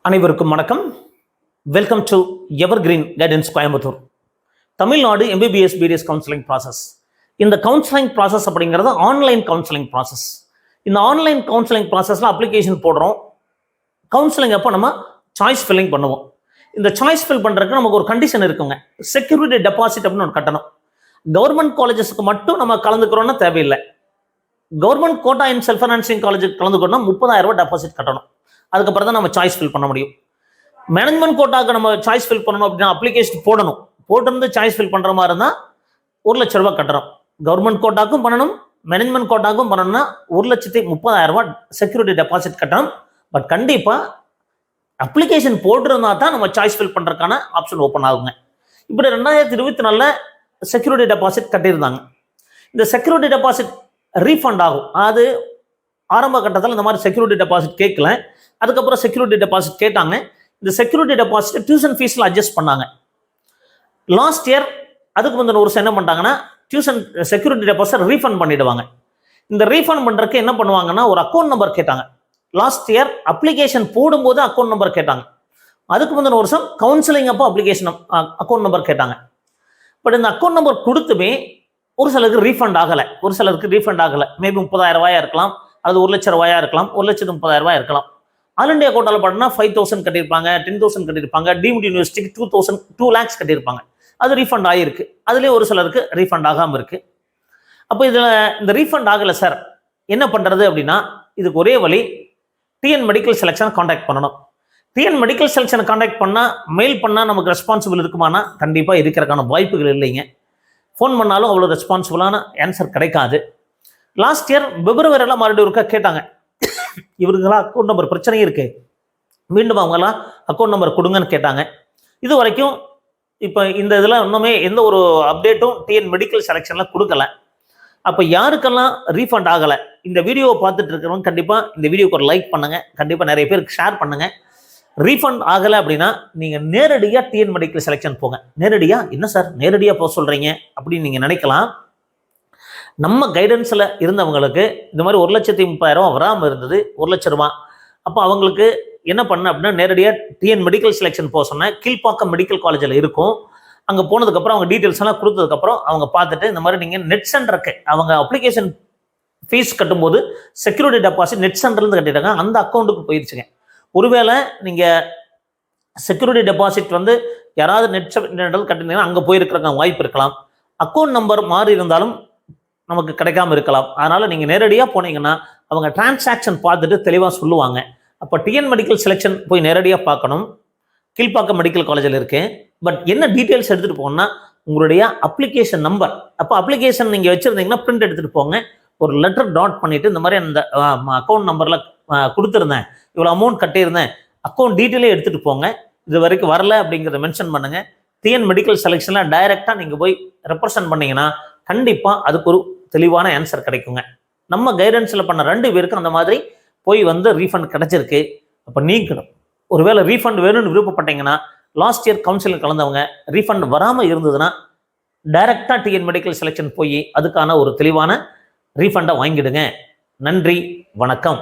அனைவருக்கும் வணக்கம். Welcome to evergreen guidance Coimbatore. Tamil Nadu MBBS BDS counselling process. இந்த கவுன்சிலிங் ப்ராசஸ் அப்படிங்கிறது ஆன்லைன் கவுன்சிலிங் ப்ராசஸ். இந்த ஆன்லைன் கவுன்சிலிங் ப்ராசஸில் அப்ளிகேஷன் போடுறோம். கவுன்சிலிங் அப்போ நம்ம சாய்ஸ் ஃபில்லிங் பண்ணுவோம். இந்த சாய்ஸ் ஃபில் பண்ணுறதுக்கு நமக்கு ஒரு கண்டிஷன் இருக்குங்க. செக்யூரிட்டி டெபாசிட் அப்படின்னு ஒன்று கட்டணும். கவர்மெண்ட் காலேஜஸ்க்கு மட்டும் நம்ம கலந்துக்கிறோன்னா தேவையில்லை. Government quota in self financing காலேஜுக்கு கலந்துக்கணும்னா 30,000 ரூபாய் டெபாசிட் கட்டணும். அதுக்கப்புறம் தான் நம்ம சாய்ஸ் ஃபில் பண்ண முடியும். மேனேஜ்மெண்ட் கோட்டாக்கு நம்ம சாய்ஸ் ஃபில் பண்ணணும் அப்படின்னா அப்ளிகேஷன் போட்டிருந்து சாய்ஸ் ஃபில் பண்ணுற மாதிரி இருந்தால் 1,00,000 ரூபாய் கட்டணும். கவர்மெண்ட் கோட்டாக்கும் பண்ணணும், மேனேஜ்மெண்ட் கோட்டாக்கும் பண்ணணும்னா 1,30,000 ரூபாய் செக்யூரிட்டி டெபாசிட் கட்டணும். பட் கண்டிப்பாக அப்ளிகேஷன் போட்டிருந்தா தான் நம்ம சாய்ஸ் ஃபில் பண்ணுறதுக்கான ஆப்ஷன் ஓப்பன் ஆகுங்க. இப்படி 2024 செக்யூரிட்டி டெபாசிட் கட்டியிருந்தாங்க. இந்த செக்யூரிட்டி டெபாசிட் ரீஃபண்ட் ஆகும். அது ஆரம்ப கட்டத்தில் இந்த மாதிரி செக்யூரிட்டி டெபாசிட் கேட்கல. அதுக்கப்புறம் செக்யூரிட்டி டெபாசிட் கேட்டாங்க. இந்த செக்யூரிட்டி டெபாசிட் டியூஷன் ஃபீஸில் அட்ஜஸ்ட் பண்ணாங்க. லாஸ்ட் இயர் அதுக்கு முந்தின வருஷம் என்ன பண்ணிட்டாங்கன்னா டியூஷன் செக்யூரிட்டி டெபாசிட் ரீஃபண்ட் பண்ணிடுவாங்க. இந்த ரீஃபண்ட் பண்ணுறதுக்கு என்ன பண்ணுவாங்கன்னா ஒரு அக்கௌண்ட் நம்பர் கேட்டாங்க. லாஸ்ட் இயர் அப்ளிகேஷன் போடும்போது அக்கௌண்ட் நம்பர் கேட்டாங்க. அதுக்கு முந்தின வருஷம் கவுன்சிலிங் அப்போ அப்ளிகேஷன் அக்கௌண்ட் நம்பர் கேட்டாங்க. பட் இந்த அக்கௌண்ட் நம்பர் கொடுத்துமே ஒரு சிலருக்கு ரீஃபண்ட் ஆகலை. மேபி 30,000 ரூபாயா இருக்கலாம், அது 1,00,000 ரூபாயா இருக்கலாம், 1,30,000 ரூபாய் இருக்கலாம். ஆல் இண்டியா கோட்டாவில் பார்த்தீங்கன்னா 5,000 கட்டியிருப்பாங்க, 10,000 கட்டியிருப்பாங்க, டீம்டு யூனிவர்சிட்டிக்கு 2 lakhs கட்டியிருப்பாங்க. அது ரீஃபண்ட் ஆகிருக்கு. அதுலேயே ஒரு சிலருக்கு ரீஃபண்ட் ஆகாமல் இருக்குது. அப்போ இதில் இந்த ரீஃபண்ட் ஆகலை சார் என்ன பண்ணுறது அப்படின்னா இதுக்கு ஒரே வழி டிஎன் மெடிக்கல் செலெக்ஷனை காண்டாக்ட் பண்ணணும். டிஎன் மெடிக்கல் செலெக்ஷனை காண்டாக்ட் பண்ணால் மெயில் பண்ணால் நமக்கு ரெஸ்பான்சிபிள் இருக்குமானா கண்டிப்பாக இருக்கிறதுக்கான வாய்ப்புகள் இல்லைங்க. ஃபோன் பண்ணாலும் அவ்வளோ ரெஸ்பான்சிபிளான ஆன்சர் கிடைக்காது. லாஸ்ட் இயர் பிப்ரவரியில் மறுபடியும் ஒருக்கா கேட்டாங்க. இவருக்கெல்லாம் அக்கௌண்ட் நம்பர் பிரச்சனையும் இருக்கு, மீண்டும் அவங்கெல்லாம் அக்கௌண்ட் நம்பர் கொடுங்கன்னு கேட்டாங்க. இது வரைக்கும் இப்போ இந்த இதில் இன்னுமே எந்த ஒரு அப்டேட்டும் டிஎன் மெடிக்கல் செலெக்ஷனில் கொடுக்கல. அப்போ யாருக்கெல்லாம் ரீஃபண்ட் ஆகலை இந்த வீடியோவை பார்த்துட்டு இருக்கிறவங்க கண்டிப்பாக இந்த வீடியோக்கு ஒரு லைக் பண்ணுங்கள், கண்டிப்பாக நிறைய பேருக்கு ஷேர் பண்ணுங்கள். ரீஃபண்ட் ஆகலை அப்படின்னா நீங்கள் நேரடியாக டிஎன் மெடிக்கல் செலெக்ஷன் போங்க. நேரடியாக என்ன சார் நேரடியாக போக சொல்கிறீங்க அப்படின்னு நீங்கள் நினைக்கலாம். நம்ம கைடன்ஸில் இருந்தவங்களுக்கு இந்த மாதிரி 1,30,000 வராமல் இருந்தது, 1,00,000 ரூபா. அப்போ அவங்களுக்கு என்ன பண்ண அப்படின்னா நேரடியாக டிஎன் மெடிக்கல் செலெக்ஷன் போக சொன்னேன். கீழ்ப்பாக்கம் மெடிக்கல் காலேஜில் இருக்கும். அங்கே போனதுக்கப்புறம் அவங்க டீட்டெயில்ஸ் எல்லாம் கொடுத்ததுக்கப்புறம் அவங்க பார்த்துட்டு இந்த மாதிரி நீங்கள் நெட் சென்டருக்கு அவங்க அப்ளிகேஷன் ஃபீஸ் கட்டும்போது செக்யூரிட்டி டெபாசிட் நெட் சென்டர்லேருந்து கட்டிட்டாங்க, அந்த அக்கௌண்ட்டுக்கு போயிடுச்சுங்க. ஒருவேளை நீங்கள் செக்யூரிட்டி டெபாசிட் யாராவது நெட் சென்டர் கட்டினீங்கன்னா அங்கே போயிருக்கிறங்க வாய்ப்பு இருக்கலாம். அக்கௌண்ட் நம்பர் மாறி இருந்தாலும் நமக்கு கிடைக்காம இருக்கலாம். அதனால் நீங்கள் நேரடியாக போனீங்கன்னா அவங்க டிரான்சாக்ஷன் பார்த்துட்டு தெளிவாக சொல்லுவாங்க. அப்போ டிஎன் மெடிக்கல் செலெக்ஷன் போய் நேரடியாக பார்க்கணும். கீழ்ப்பாக்கம் மெடிக்கல் காலேஜில் இருக்கேன். பட் என்ன டீட்டெயில்ஸ் எடுத்துகிட்டு போகணும்னா உங்களுடைய அப்ளிகேஷன் நம்பர். அப்போ அப்ளிகேஷன் நீங்கள் வச்சுருந்தீங்கன்னா பிரிண்ட் எடுத்துகிட்டு போங்க. ஒரு லெட்டர் டாட் பண்ணிவிட்டு இந்த மாதிரி அந்த அக்கௌண்ட் நம்பரில் கொடுத்துருந்தேன், இவ்வளோ அமௌண்ட் கட்டியிருந்தேன், அக்கௌண்ட் டீட்டெயிலே எடுத்துகிட்டு போங்க. இது வரைக்கும் வரல அப்படிங்கிறத மென்ஷன் பண்ணுங்கள். டிஎன் மெடிக்கல் செலெக்ஷனில் டைரெக்டாக நீங்கள் போய் ரெப்ரசன்ட் பண்ணிங்கன்னா கண்டிப்பாக அதுக்கு ஒரு தெளிவான ஆன்சர் கிடைக்குங்க. நம்ம கைடன்ஸில் பண்ண 2 பேருக்கு அந்த மாதிரி போய் ரீஃபண்ட் கிடைச்சிருக்கு. அப்போ நீங்களும் ஒருவேளை ரீஃபண்ட் வேணும்னு விருப்பப்பட்டீங்கன்னா லாஸ்ட் இயர் கவுன்சிலில் கலந்தவங்க ரீஃபண்ட் வராமல் இருந்ததுன்னா டைரெக்டாக டிஎன் மெடிக்கல் செலெக்ஷன் போய் அதுக்கான ஒரு தெளிவான ரீஃபண்டை வாங்கிடுங்க. நன்றி, வணக்கம்.